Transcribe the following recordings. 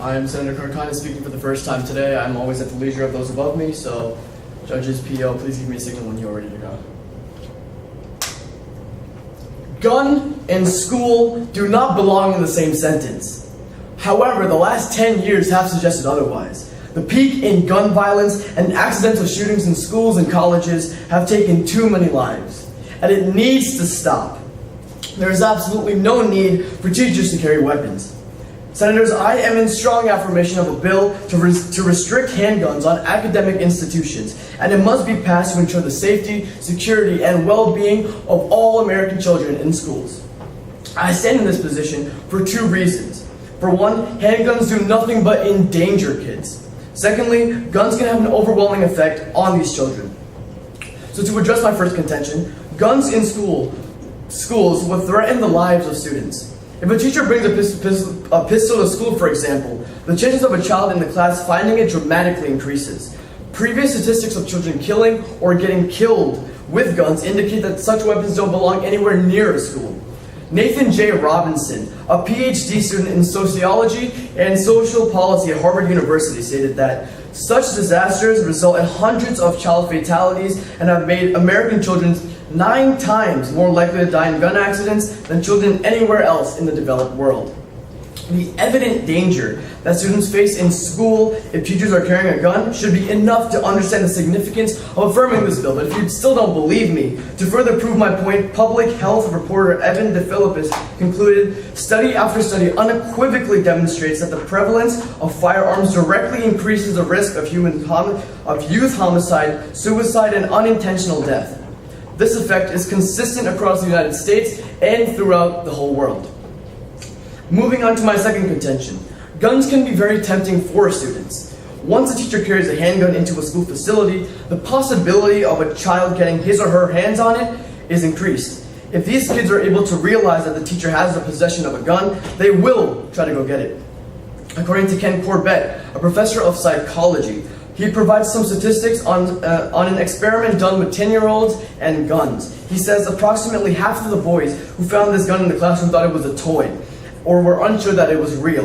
I am Senator Karkhanis speaking for the first time today. I'm always at the leisure of those above me, so judges, PO, please give me a signal when you're ready to go. Gun and school do not belong in the same sentence. However, the last 10 years have suggested otherwise. The peak in gun violence and accidental shootings in schools and colleges have taken too many lives, and it needs to stop. There is absolutely no need for teachers to carry weapons. Senators, I am in strong affirmation of a bill to restrict handguns on academic institutions, and it must be passed to ensure the safety, security, and well-being of all American children in schools. I stand in this position for two reasons. For one, handguns do nothing but endanger kids. Secondly, guns can have an overwhelming effect on these children. So to address my first contention, guns in schools will threaten the lives of students. If a teacher brings a pistol to school, for example, the chances of a child in the class finding it dramatically increases. Previous statistics of children killing or getting killed with guns indicate that such weapons don't belong anywhere near a school. Nathan J. Robinson, a PhD student in sociology and social policy at Harvard University, stated that such disasters result in hundreds of child fatalities and have made American children 9 times more likely to die in gun accidents than children anywhere else in the developed world. The evident danger that students face in school if teachers are carrying a gun should be enough to understand the significance of affirming this bill. But if you still don't believe me, to further prove my point, public health reporter Evan DeFilippis concluded, study after study unequivocally demonstrates that the prevalence of firearms directly increases the risk of youth homicide, suicide, and unintentional death. This effect is consistent across the United States and throughout the whole world. Moving on to my second contention, guns can be very tempting for students. Once a teacher carries a handgun into a school facility, the possibility of a child getting his or her hands on it is increased. If these kids are able to realize that the teacher has the possession of a gun, they will try to go get it. According to Ken Corbett, a professor of psychology, he provides some statistics on an experiment done with 10-year-olds and guns. He says approximately half of the boys who found this gun in the classroom thought it was a toy, or were unsure that it was real.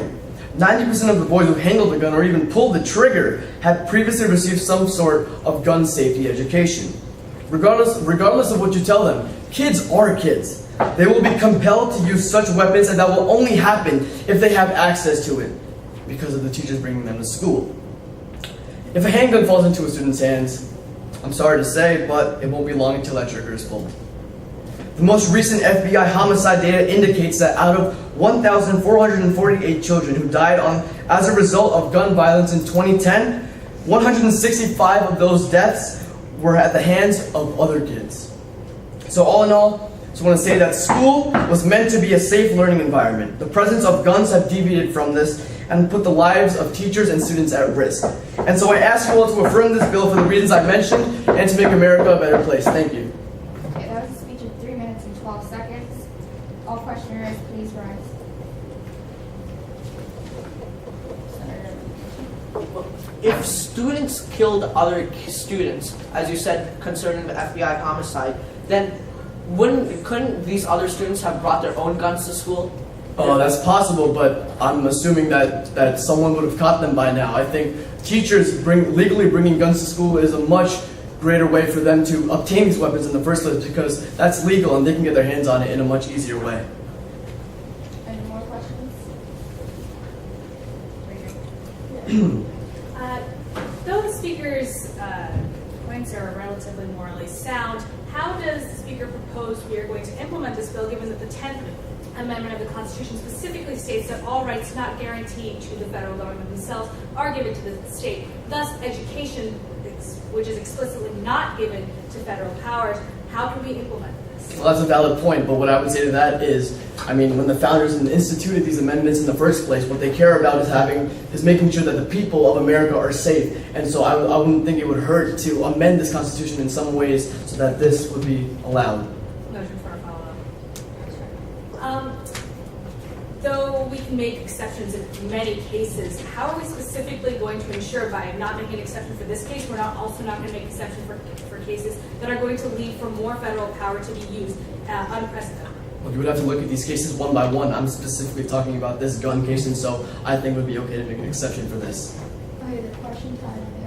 90% of the boys who handled the gun or even pulled the trigger had previously received some sort of gun safety education. Regardless of what you tell them, kids are kids. They will be compelled to use such weapons, and that will only happen if they have access to it, because of the teachers bringing them to school. If a handgun falls into a student's hands, I'm sorry to say, but it won't be long until that trigger is pulled. The most recent FBI homicide data indicates that out of 1,448 children who died as a result of gun violence in 2010, 165 of those deaths were at the hands of other kids. So all in all, I just want to say that school was meant to be a safe learning environment. The presence of guns have deviated from this and put the lives of teachers and students at risk. And so I ask you all to affirm this bill for the reasons I mentioned and to make America a better place. Thank you. Okay, that was a speech of 3 minutes and 12 seconds. All questioners, please rise. If students killed other students, as you said concerning the FBI homicide, then couldn't these other students have brought their own guns to school? Oh, that's possible, but I'm assuming that someone would have caught them by now. I think teachers legally bringing guns to school is a much greater way for them to obtain these weapons in the first place, because that's legal and they can get their hands on it in a much easier way. Any more questions? Though the speaker's points are relatively morally sound, how does the speaker propose we are going to implement this bill, given that the 10th Amendment of the Constitution specifically states that all rights not guaranteed to the federal government themselves are given to the state? Thus, education, which is explicitly not given to federal powers, how can we implement this? Well, that's a valid point, but what I would say to that is, when the founders instituted these amendments in the first place, what they care about is making sure that the people of America are safe. And so I wouldn't think it would hurt to amend this Constitution in some ways so that this would be allowed. Motion for a follow-up. Though we can make exceptions in many cases, how are we specifically going to ensure by not making an exception for this case, we're also not going to make exceptions for cases that are going to lead for more federal power to be used unprecedented? Well, you would have to look at these cases one by one. I'm specifically talking about this gun case, and so I think it would be okay to make an exception for this. Okay, the question time